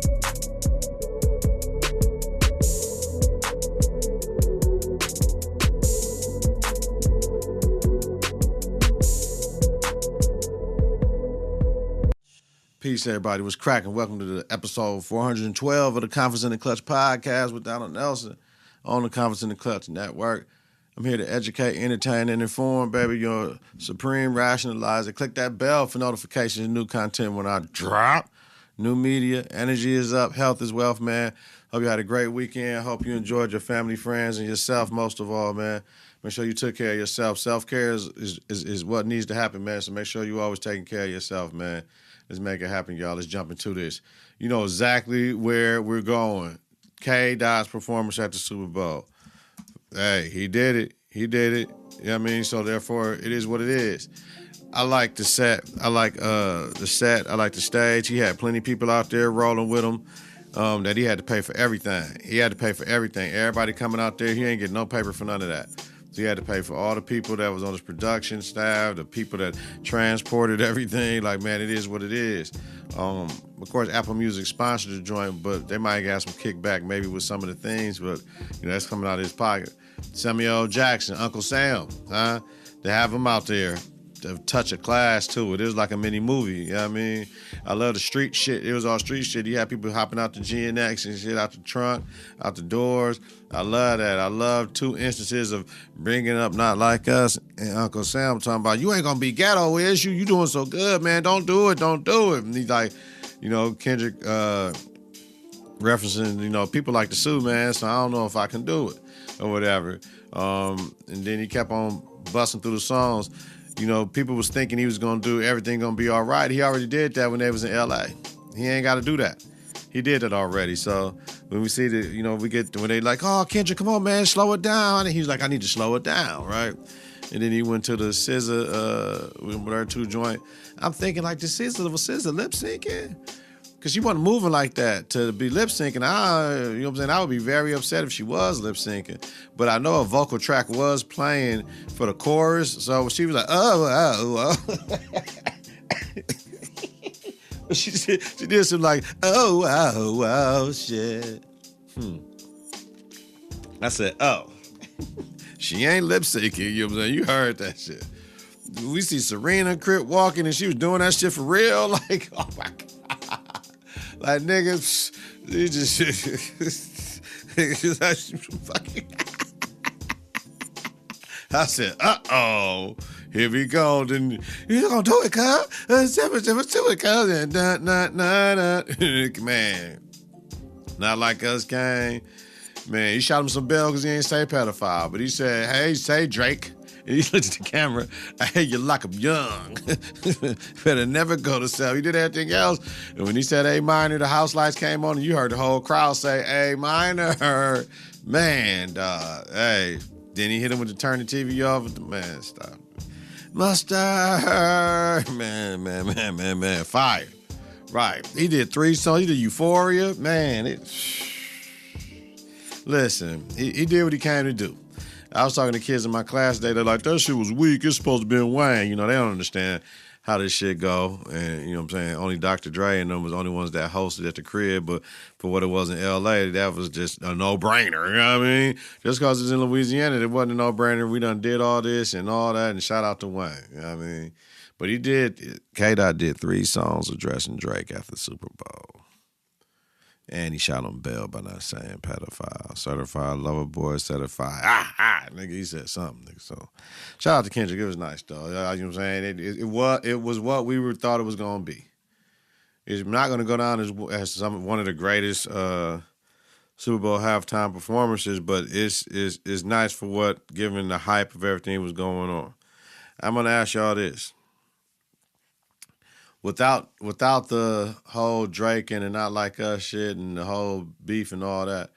Peace, everybody. What's cracking? Welcome to the episode 412 of the Konfidence and Klutch Podcast with Donald Nelson on the Konfidence and Klutch Network. I'm here to educate, entertain, and inform, baby. Your supreme rationalizer. Click that bell for notifications of new content when I drop. New media. Energy is up. Health is wealth, man. Hope you had a great weekend. Hope you enjoyed your family, friends, and yourself most of all, man. Make sure you took care of yourself. Self-care is what needs to happen, man. So make sure you always taking care of yourself, man. Let's make it happen, y'all. Let's jump into this. You know exactly where we're going. K.Dot's performance at the Super Bowl. Hey, he did it. He did it. You know what I mean? So therefore, it is what it is. I like the set. I like the set. I like the stage. He had plenty of people out there rolling with him that he had to pay for everything. He had to pay for everything. Everybody coming out there, he ain't getting no paper for none of that. So he had to pay for all the people that was on his production staff, the people that transported everything. Like, man, it is what it is. Of course, Apple Music sponsored the joint, but they might get some kickback maybe with some of the things, but, you know, that's coming out of his pocket. Samuel L. Jackson, Uncle Sam, huh? They have him out there to touch a class to it. It was like a mini movie, you know what I mean? I love the street shit. It was all street shit. You had people hopping out the GNX and shit, out the trunk, out the doors. I love that. I love two instances of bringing up Not Like Us and Uncle Sam talking about, you ain't gonna be ghetto, is you? You doing so good, man. Don't do it. Don't do it. And he's like, you know, Kendrick referencing, you know, people like to sue, man, so I don't know if I can do it or whatever. And then he kept on busting through the songs. You know, people was thinking he was going to do everything going to be all right. He already did that when they was in L.A. He ain't got to do that. He did it already. So when we see the, you know, when they like, oh, Kendrick, come on, man, slow it down. And he's like, I need to slow it down, right? And then he went to the SZA with her two joint. I'm thinking like, the SZA lip syncing? Because she wasn't moving like that to be lip syncing. You know what I'm saying? I would be very upset if she was lip syncing. But I know a vocal track was playing for the chorus. So she was like, oh. she did some like, oh, shit. I said, oh. She ain't lip syncing. You know what I'm saying? You heard that shit. We see Serena Crip walking and she was doing that shit for real. Like, oh my God. Like, niggas, he just fucking. I said, uh-oh, here we go. Then you gonna do it, cuz? Do it, cuz? Man, Not Like Us gang. Man, he shot him some bell because he ain't say pedophile, but he said, hey, say Drake. And he looked at the camera, I hear you lock up young. Better never go to cell. He did everything else. And when he said A minor, the house lights came on and you heard the whole crowd say A minor. Man, dog. Hey. Then he hit him with the turn the TV off. Man, stop. Mustard. Man. Fire. Right. He did 3 songs. He did Euphoria. Man, listen, he did what he came to do. I was talking to kids in my class today. They're like, that shit was weak. It's supposed to be in Wayne. You know, they don't understand how this shit go. And, you know what I'm saying, only Dr. Dre and them was the only ones that hosted at the crib. But for what it was in L.A., that was just a no-brainer. You know what I mean? Just because it's in Louisiana, it wasn't a no-brainer. We done did all this and all that. And shout out to Wayne. You know what I mean? But K-Dot did 3 songs addressing Drake after the Super Bowl. And he shot him bail by not saying pedophile. Certified lover boy, certified. Nigga, he said something, nigga. So, shout out to Kendrick. It was nice, though. You know what I'm saying? It was what we thought it was going to be. It's not going to go down as one of the greatest Super Bowl halftime performances, but it's nice for what, given the hype of everything was going on. I'm going to ask y'all this. Without the whole Drake and the Not Like Us shit and the whole beef and all that,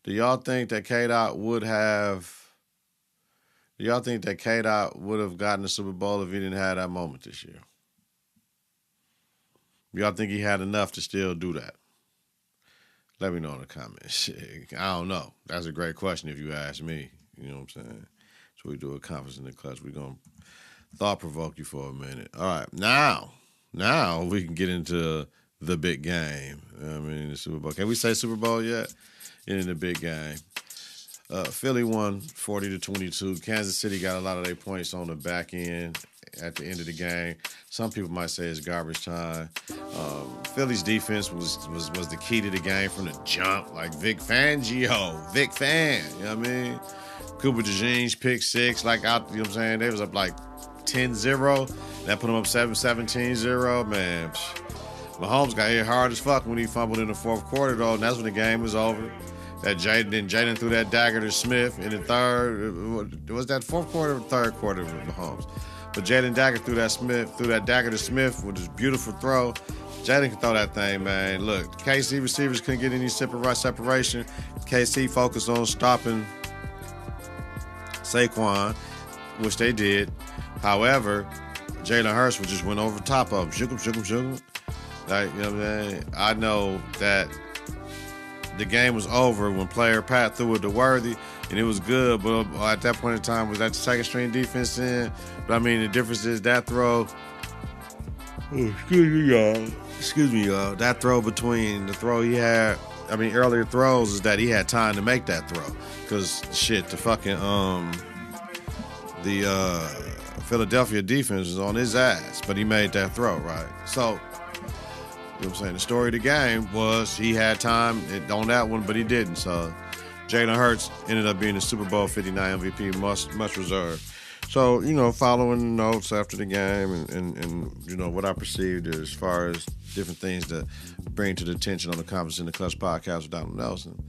do y'all think that K-Dot would have gotten the Super Bowl if he didn't have that moment this year? Do y'all think he had enough to still do that? Let me know in the comments. Shit, I don't know. That's a great question if you ask me. You know what I'm saying? So we do a Konfidence in the Klutch. We're going to thought-provoke you for a minute. All right, now we can get into the big game. I mean, the Super Bowl. Can we say Super Bowl yet? In the big game. Philly won 40-22. Kansas City got a lot of their points on the back end at the end of the game. Some people might say it's garbage time. Philly's defense was the key to the game from the jump. Like Vic Fangio, Vic Fan, you know what I mean? Cooper DeJean's pick six, like out, you know what I'm saying? They was up like 10-0. That put them up 17-0. Man, Mahomes got hit hard as fuck when he fumbled in the fourth quarter, though, and that's when the game was over. That Jaden threw that dagger to Smith in the third. Was that fourth quarter or third quarter with Mahomes? But Jaden Dagger threw that dagger to Smith with his beautiful throw. Jaden can throw that thing, man. Look, KC receivers couldn't get any separation. KC focused on stopping Saquon, which they did. However, Jalen Hurts just went over top of him. Shook him. Like, you know what I'm saying? I know that the game was over when player Pat threw it to Worthy, and it was good, but at that point in time, was that the second string defense in? But I mean, the difference is that throw. Oh, excuse me, y'all. That throw between the throw he had, earlier throws, is that he had time to make that throw. Because, the fucking, Philadelphia defense was on his ass, but he made that throw, right? So, you know what I'm saying? The story of the game was he had time on that one, but he didn't. So Jalen Hurts ended up being the Super Bowl 59 MVP, much reserved. So, following the notes after the game and what I perceived as far as different things to bring to the attention on the Konfidence in the Klutch podcast with Donald Nelson.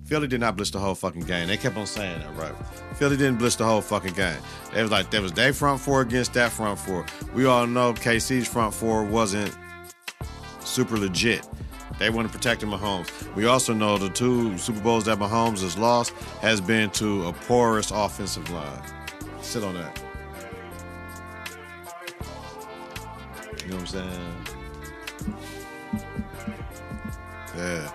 Philly did not blitz the whole fucking game. They kept on saying that, right? Philly didn't blitz the whole fucking game. It was like there was their front four against that front four. We all know KC's front four wasn't super legit. They want to protect Mahomes. We also know the two Super Bowls that Mahomes has lost has been to a porous offensive line. Sit on that. You know what I'm saying? Yeah.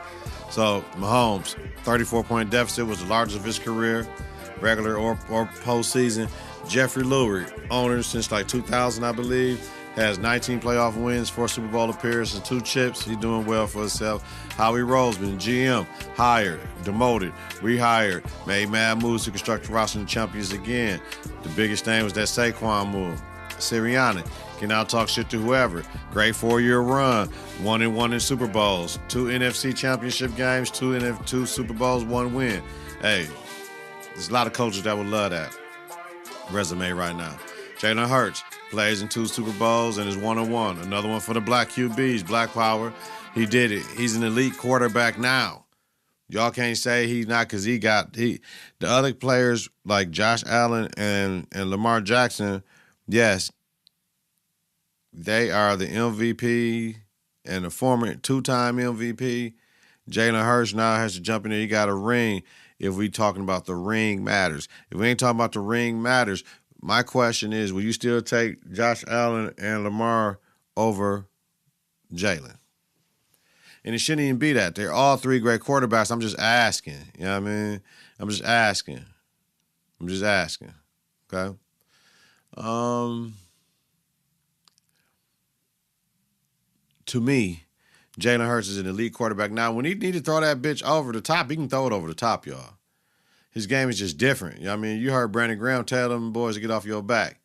So Mahomes, 34-point deficit was the largest of his career, regular or postseason. Jeffrey Lurie, owner since like 2000, I believe, has 19 playoff wins, 4 Super Bowl appearances, 2 chips. He's doing well for himself. Howie Roseman, GM, hired, demoted, rehired, made mad moves to construct the roster and champions again. The biggest thing was that Saquon move. Sirianni can now talk shit to whoever. Great 4-year run, 1-1 in Super Bowls, 2 NFC championship games, 2 Super Bowls, 1 win. Hey, there's a lot of coaches that would love that resume right now. Jalen Hurts plays in 2 Super Bowls and is 1-1. Another one for the black QBs, Black Power. He did it. He's an elite quarterback now. Y'all can't say he's not because the other players like Josh Allen and Lamar Jackson, yes, they are the MVP and the former 2-time MVP. Jalen Hurts now has to jump in there. He got a ring if we talking about the ring matters. If we ain't talking about the ring matters, my question is, will you still take Josh Allen and Lamar over Jalen? And it shouldn't even be that. They're all 3 great quarterbacks. I'm just asking. You know what I mean? I'm just asking. Okay? To me, Jalen Hurts is an elite quarterback. Now, when he need to throw that bitch over the top, he can throw it over the top, y'all. His game is just different. You know what I mean? You heard Brandon Graham tell them boys to get off your back.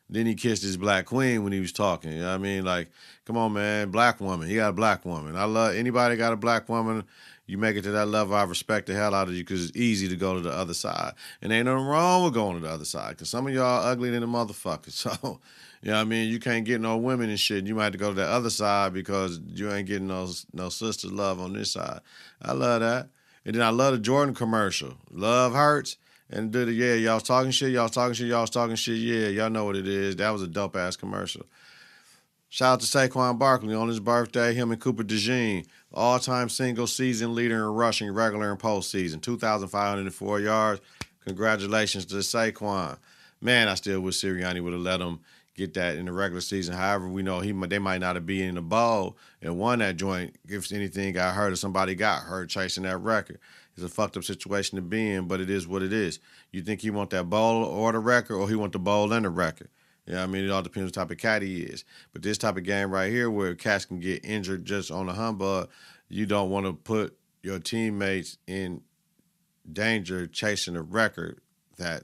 Then he kissed his black queen when he was talking. You know what I mean? Like, come on, man. Black woman. He got a black woman. I love anybody got a black woman. You make it to that level, I respect the hell out of you because it's easy to go to the other side. And ain't nothing wrong with going to the other side because some of y'all ugly than a motherfucker. So, you know what I mean? You can't get no women and shit. You might have to go to the other side because you ain't getting no sister love on this side. I love that. And then I love the Jordan commercial. Love hurts. And y'all was talking shit, y'all was talking shit. Yeah, y'all know what it is. That was a dope-ass commercial. Shout out to Saquon Barkley on his birthday. Him and Cooper DeJean, all-time single-season leader in rushing, regular and postseason. 2,504 yards. Congratulations to Saquon. Man, I still wish Sirianni would have let him get that in the regular season. However, we know they might not have been in the bowl and won that joint if anything got hurt or somebody got hurt chasing that record. It's a fucked up situation to be in, but it is what it is. You think he want that bowl or the record, or he want the bowl and the record? You know what I mean? It all depends what type of cat he is. But this type of game right here where cats can get injured just on the humbug, you don't want to put your teammates in danger chasing a record that,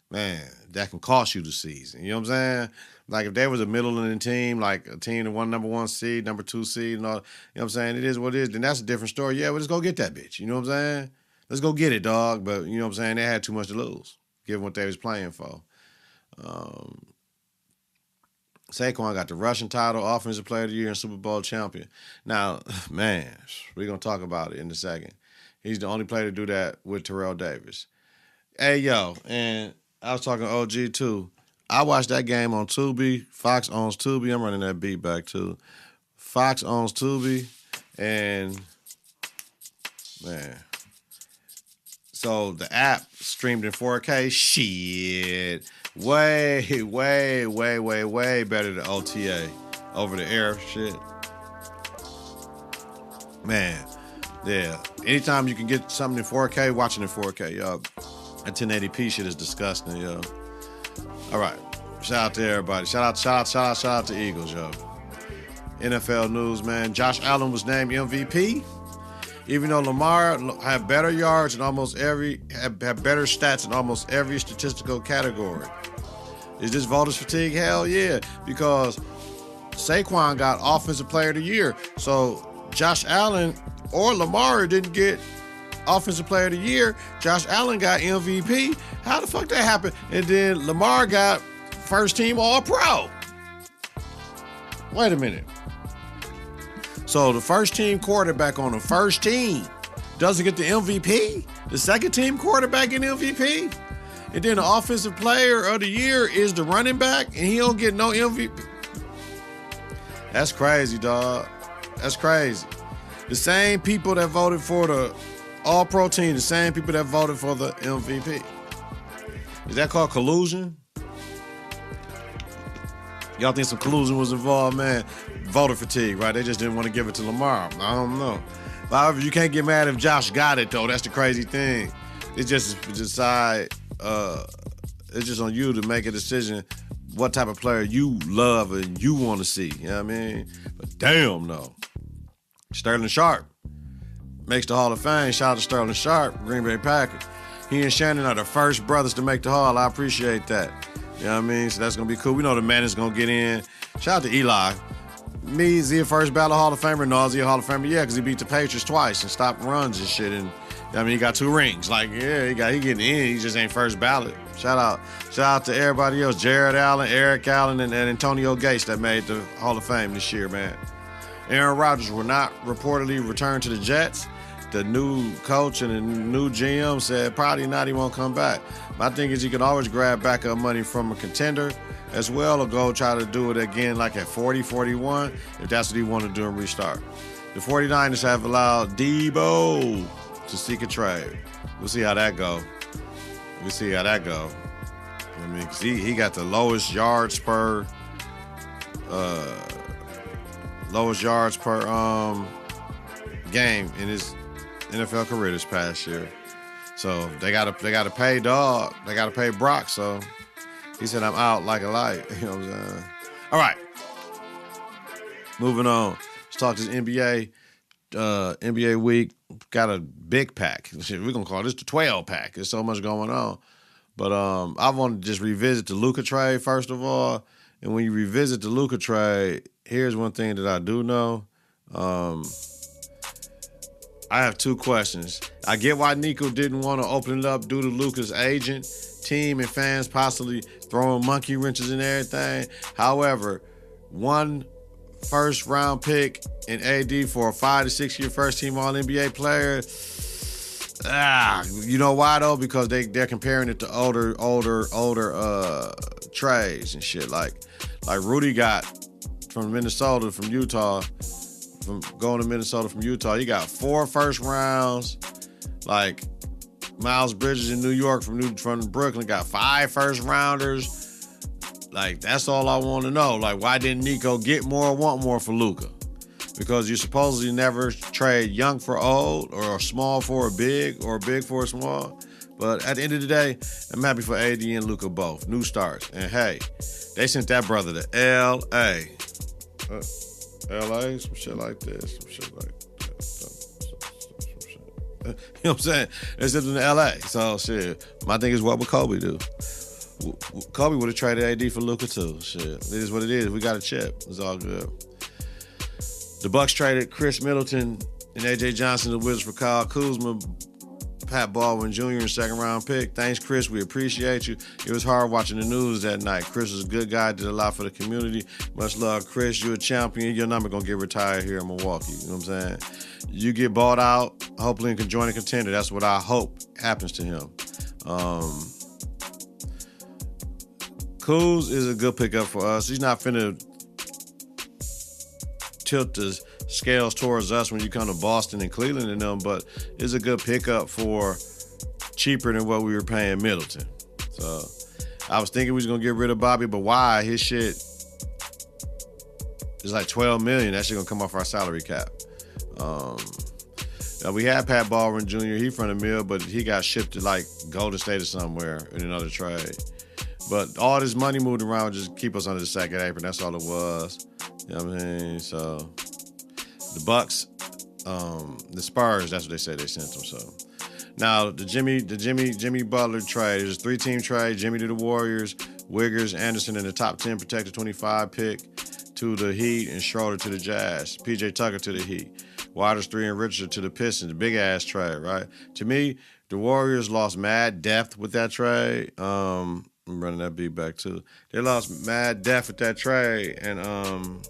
man, that can cost you the season. You know what I'm saying? Like if there was a Middleton team, like a team that won number 1 seed, number 2 seed, and all, you know what I'm saying? It is what it is. Then that's a different story. Yeah, well, let's go get that bitch. You know what I'm saying? Let's go get it, dog. But you know what I'm saying? They had too much to lose, given what they was playing for. Saquon got the rushing title, Offensive Player of the Year, and Super Bowl champion. Now, man, we're going to talk about it in a second. He's the only player to do that with Terrell Davis. Hey, yo, and I was talking to OG, too. I watched that game on Tubi. Fox owns Tubi. I'm running that beat back, too. Fox owns Tubi, and, man. So the app streamed in 4K. Shit. Way better than OTA. Over the air shit. Man. Yeah. Anytime you can get something in 4K, watching in 4K, yo. That 1080p shit is disgusting, yo. All right. Shout out to everybody. Shout out to Eagles, yo. NFL news, man. Josh Allen was named MVP. Even though Lamar had better yards in almost had better stats in almost every statistical category. Is this voters fatigue? Hell yeah. Because Saquon got Offensive Player of the Year. So Josh Allen or Lamar didn't get Offensive Player of the Year. Josh Allen got MVP. How the fuck that happened? And then Lamar got first team All-Pro. Wait a minute. So the first team quarterback on the first team doesn't get the MVP. The second team quarterback get MVP. And then the Offensive Player of the Year is the running back and he don't get no MVP. That's crazy, dog. That's crazy. The same people that voted for the All-Pro team, the same people that voted for the MVP. Is that called collusion? Y'all think some collusion was involved, man? Voter fatigue, right? They just didn't want to give it to Lamar. I don't know. However, you can't get mad if Josh got it, though. That's the crazy thing. It's just decide. It's just on you to make a decision what type of player you love and you want to see. You know what I mean? But damn, no. Sterling Sharp makes the Hall of Fame. Shout out to Sterling Sharp, Green Bay Packers. He and Shannon are the first brothers to make the Hall. I appreciate that. You know what I mean? So that's going to be cool. We know the man is going to get in. Shout out to Eli. Me, is he a first ballot Hall of Famer? No, is he a Hall of Famer? Yeah, because he beat the Patriots twice and stopped runs and shit. And I mean, he got 2 rings. Like, yeah, he getting in. He just ain't first ballot. Shout out to everybody else. Jared Allen, Eric Allen, and Antonio Gates that made the Hall of Fame this year, man. Aaron Rodgers will not reportedly return to the Jets. The new coach and the new GM said probably not, he won't come back. My thing is he can always grab backup money from a contender as well or go try to do it again like at 40, 41 if that's what he want to do and restart. The 49ers have allowed Debo to seek a trade. We'll see how that go. I mean, because he got the lowest yards per game in his NFL career this past year. So they gotta pay dog. They gotta pay Brock. So he said, I'm out like a light. You know what I'm saying? All right. Moving on. Let's talk this NBA. NBA week. Got a big pack. We're gonna call this the 12 pack. There's so much going on. But I want to just revisit the Luka trade first of all. And when you revisit the Luka trade, here's one thing that I do know. I have 2 questions. I get why Nico didn't want to open it up due to Luka's agent, team, and fans possibly throwing monkey wrenches and everything. However, 1 first-round pick in AD for a 5 to 6 year first-team All-NBA player. You know why though? Because they're comparing it to older trades and shit. Like Rudy got from Minnesota, from Utah. From going to Minnesota from Utah, he got 4 first rounds. Like Miles Bridges in New York from Brooklyn got 5 first rounders. Like that's all I want to know. Like why didn't Nico get more, want more for Luka? because you supposedly never trade young for old or small for a big or big for a small. But at the end of the day, I'm happy for AD and Luka both. New starts. And hey, they sent that brother to L.A. L.A.? Some shit like this. Some shit like that. Some shit. You know what I'm saying? They sent him to L.A. So shit, my thing is, what would Kobe do? Kobe would have traded AD for Luka too. Shit, it is what it is. We got a chip. It's all good. The Bucks traded Chris Middleton and AJ Johnson to the Wizards for Kyle Kuzma, Pat Baldwin Jr. in second-round pick. Thanks, Chris. We appreciate you. It was hard watching the news that night. Chris was a good guy, did a lot for the community. Much love, Chris. You're a champion. Your number going to get retired here in Milwaukee. You know what I'm saying? You get bought out, hopefully, and can join a contender. That's what I hope happens to him. Kuz is a good pickup for us. He's not finna tilt the scales towards us when you come to Boston and Cleveland and them, but it's a good pickup for cheaper than what we were paying Middleton. So I was thinking we was gonna get rid of Bobby, but why? His shit is like $12 million. That shit gonna come off our salary cap. We had Pat Baldwin Jr. He from the mill, but he got shipped to like Golden State or somewhere in another trade. But all this money moved around just keep us under the second apron. That's all it was. You know what I mean? So the Bucks, the Spurs, that's what they said they sent them. So now the Jimmy Butler trade is a 3-team trade. Jimmy to the Warriors, Wiggers, Anderson in the top 10 protected 25 pick to the Heat, and Schroeder to the Jazz. PJ Tucker to the Heat. Waters 3 and Richard to the Pistons. Big ass trade, right? To me, the Warriors lost mad depth with that trade. I'm running that beat back too. They lost mad depth with that trade, and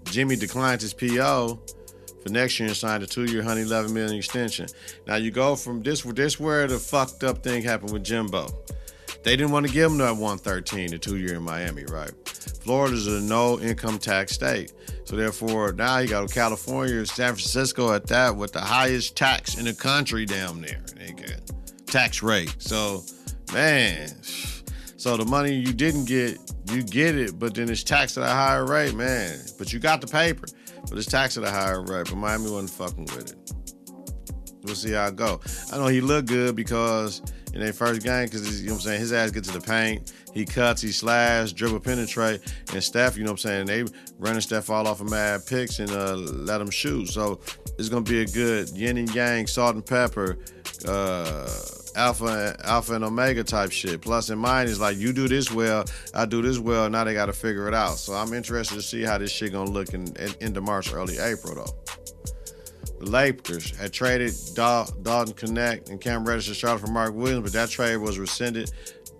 Jimmy declined his PO for next year and signed a 2-year, $111 million extension. Now you go from this where the fucked up thing happened with Jimbo. They didn't want to give him that 113, the 2-year in Miami, right? Florida's a no income tax state. So therefore, now you got California, San Francisco at that with the highest tax in the country down there. Tax rate. So, man, so the money you didn't get, you get it, but then it's taxed at a higher rate, man. But you got the paper, but it's taxed at a higher rate. But Miami wasn't fucking with it. We'll see how it go. I know he looked good because in their first game, because, you know what I'm saying, his ass gets to the paint, he cuts, he slashes, dribble, penetrate, and Steph, you know what I'm saying, they running Steph all off of mad picks and let him shoot. So it's going to be a good yin and yang, salt and pepper, alpha and omega type shit. Plus in mine is like, you do this well, I do this well, now they got to figure it out. So I'm interested to see how this shit going to look in into March, early April though. The Lakers had traded Dalton Connect and Cam Reddish to Charlotte for Mark Williams, but that trade was rescinded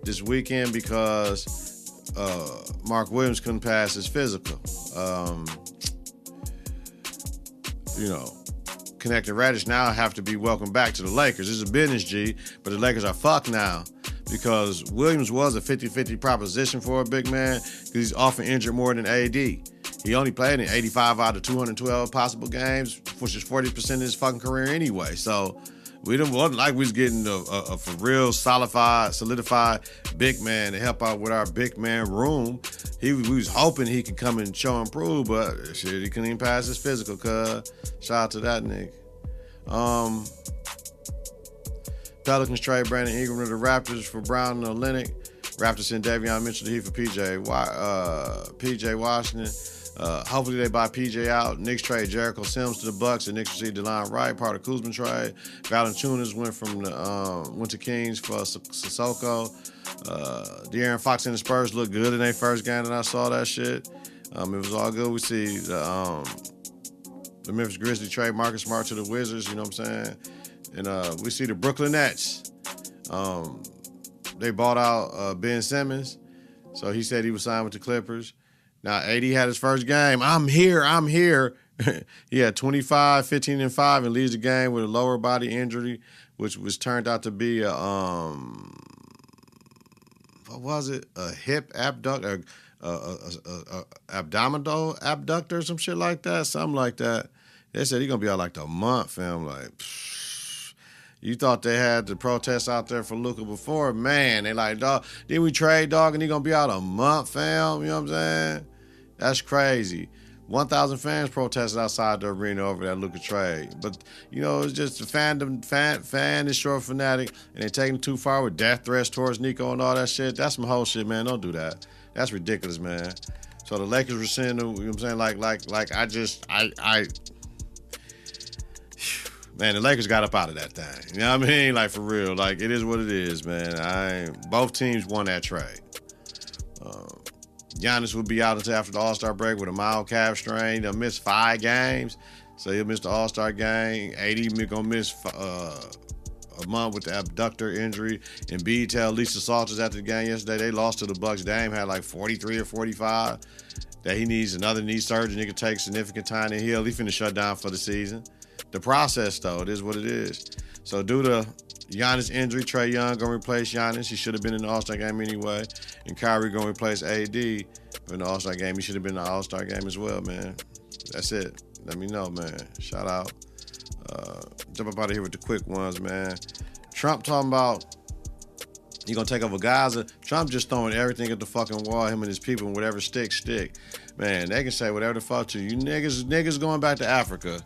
this weekend because Mark Williams couldn't pass his physical. Connect and Reddish now have to be welcomed back to the Lakers. This is a business, G, but the Lakers are fucked now because Williams was a 50-50 proposition for a big man because he's often injured more than AD. He only played in 85 out of 212 possible games, which is 40% of his fucking career anyway. So wasn't like we was getting a for real solidified big man to help out with our big man room. We was hoping he could come and show and prove, but shit, he couldn't even pass his physical, cuz. Shout out to that nigga. Pelicans trade Brandon Ingram to the Raptors for Brown and Olynyk. Raptors send Davion Mitchell to Heat for PJ Washington. Hopefully they buy PJ out. Knicks trade Jericho Sims to the Bucks, and Knicks receive DeLon Wright, part of Kuzma trade. Valanciunas went to Kings for Sissoko. De'Aaron Fox and the Spurs looked good in their first game, and I saw that shit. It was all good. We see the Memphis Grizzlies trade Marcus Smart to the Wizards. You know what I'm saying? And we see the Brooklyn Nets. They bought out Ben Simmons, so he said he was signed with the Clippers. Now, AD had his first game. I'm here. He had 25, 15, and 5 and leads the game with a lower body injury, which was turned out to be a, what was it? A hip abductor, abdominal abductor or some shit like that, something like that. They said he's going to be out like a month, fam. Like, you thought they had the protests out there for Luka before? Man, they like, dog, didn't we trade, dog, and he going to be out a month, fam? You know what I'm saying? That's crazy. 1,000 fans protested outside the arena over that Luka trade. But, it's just a fan is short fanatic, and they're taking it too far with death threats towards Nico and all that shit. That's some whole shit, man. Don't do that. That's ridiculous, man. So the Lakers rescinded, you know what I'm saying? Man, the Lakers got up out of that thing. You know what I mean? Like, for real. Like, it is what it is, man. Both teams won that trade. Giannis will be out until after the All-Star break with a mild calf strain. He'll miss 5 games, so he'll miss the All-Star game. AD going to miss a month with the abductor injury. And B tell Lisa Salters after the game yesterday, they lost to the Bucks. Dame had like 43 or 45. That he needs another knee surgery. It could take significant time to heal. He finna shut down for the season. The process, though, it is what it is. So due to Giannis' injury, Trey Young going to replace Giannis. He should have been in the All-Star game anyway. And Kyrie going to replace AD in the All-Star game. He should have been in the All-Star game as well, man. That's it. Let me know, man. Shout out. Jump up out of here with the quick ones, man. Trump talking about he going to take over Gaza. Trump just throwing everything at the fucking wall, him and his people, and whatever stick. Man, they can say whatever the fuck to you. Niggas going back to Africa.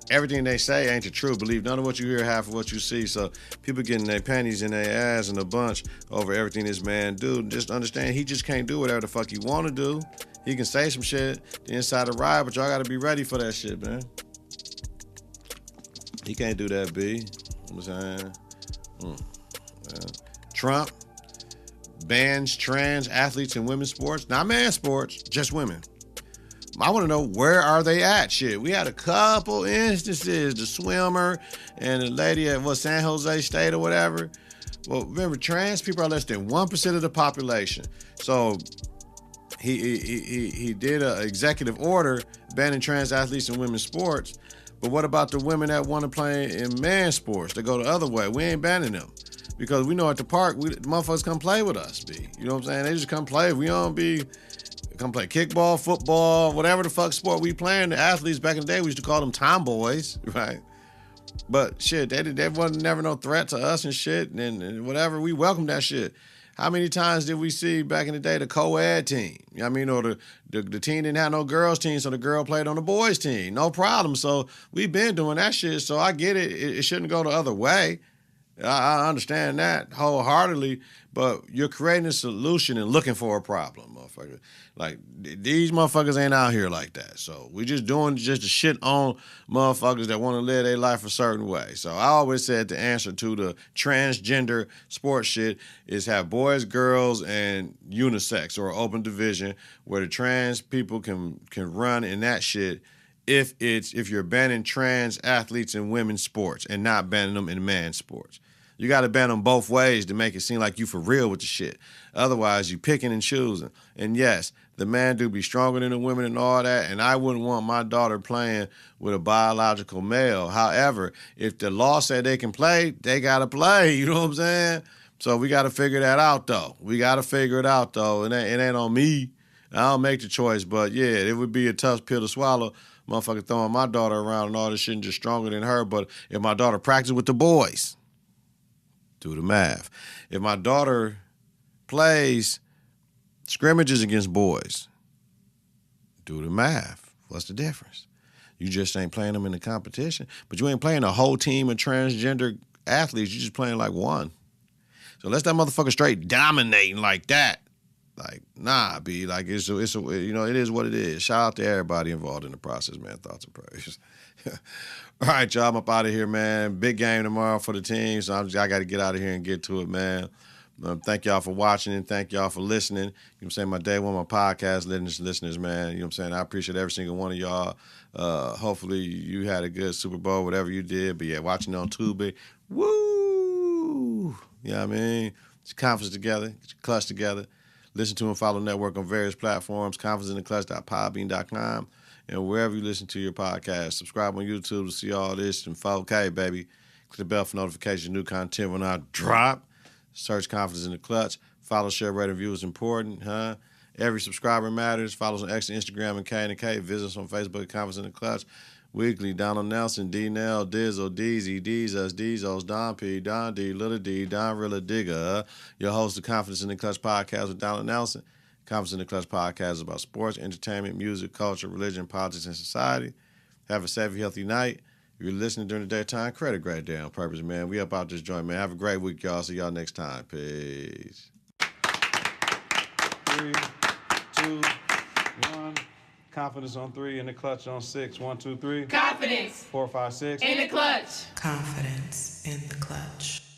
Everything they say ain't the truth. Believe none of what you hear, half of what you see. So people getting their panties in their ass in a bunch over everything this man do. Just understand he just can't do whatever the fuck he want to do. He can say some shit the inside the ride, but y'all got to be ready for that shit, man. He can't do that, B. You know what I'm saying? Trump bans trans athletes in women's sports. Not man sports, just women. I want to know, where are they at? Shit, we had a couple instances, the swimmer and the lady at San Jose State or whatever. Well, remember, trans people are less than 1% of the population. So he did an executive order banning trans athletes in women's sports. But what about the women that want to play in man sports? They go the other way. We ain't banning them. Because we know at the park, the motherfuckers come play with us, B. You know what I'm saying? They just come play. We don't come play kickball, football, whatever the fuck sport we playing. The athletes back in the day, we used to call them tomboys, right? But shit, they wasn't never no threat to us and shit, and whatever. We welcome that shit. How many times did we see back in the day the co-ed team? You know what I mean? Or the team didn't have no girls team, so the girl played on the boys team. No problem. So we've been doing that shit, so I get it. It shouldn't go the other way. I understand that wholeheartedly, but you're creating a solution and looking for a problem, motherfucker. Like, these motherfuckers ain't out here like that. So we just doing just the shit on motherfuckers that want to live their life a certain way. So I always said the answer to the transgender sports shit is have boys, girls, and unisex or open division where the trans people can run in that shit. If you're banning trans athletes in women's sports and not banning them in man sports. You got to ban them both ways to make it seem like you for real with the shit. Otherwise, you picking and choosing. And yes, the man do be stronger than the women and all that, and I wouldn't want my daughter playing with a biological male. However, if the law said they can play, they got to play. You know what I'm saying? So we got to figure that out, though. It ain't on me. I don't make the choice, but yeah, it would be a tough pill to swallow. Motherfucker throwing my daughter around and all this shit and just stronger than her. But if my daughter practices with the boys, do the math. If my daughter plays scrimmages against boys, do the math. What's the difference? You just ain't playing them in the competition, but you ain't playing a whole team of transgender athletes. You just playing like one. So let's that motherfucker straight dominating like that. Like, nah, B. Like, it is what it is. Shout out to everybody involved in the process, man. Thoughts and prayers. All right, y'all, I'm up out of here, man. Big game tomorrow for the team, so I got to get out of here and get to it, man. Thank y'all for watching and thank y'all for listening. You know what I'm saying? My day one, my podcast listeners, man. You know what I'm saying? I appreciate every single one of y'all. Hopefully you had a good Super Bowl, whatever you did. But yeah, watching on Tuesday, woo! You know what I mean? Get your confidence together, get your clutch together. Listen to and follow the network on various platforms, confidenceintheclutch.podbean.com, and wherever you listen to your podcast. Subscribe on YouTube to see all this in 4K, baby. Click the bell for notifications, new content when I drop. Search Confidence in the Clutch. Follow, share, rate, and review is important, huh? Every subscriber matters. Follow us on X, Instagram, and KITK. Visit us on Facebook, Confidence in the Clutch. Weekly, Donald Nelson, D-Nell, Dizzle, Deezy, Deezus, Deezos, Don P, Don D, Little D, Don Rilla Digger. Your host of Confidence in the Clutch podcast with Donald Nelson. Confidence in the Clutch Podcast is about sports, entertainment, music, culture, religion, politics, and society. Have a safe, healthy night. If you're listening during the daytime, credit great day on purpose, man. We up out this joint, man. Have a great week, y'all. See y'all next time. Peace. 3, 2, 1. Confidence on 3, in the clutch on 6. 1, 2, 3. Confidence. 4, 5, 6. In the clutch. Confidence in the clutch.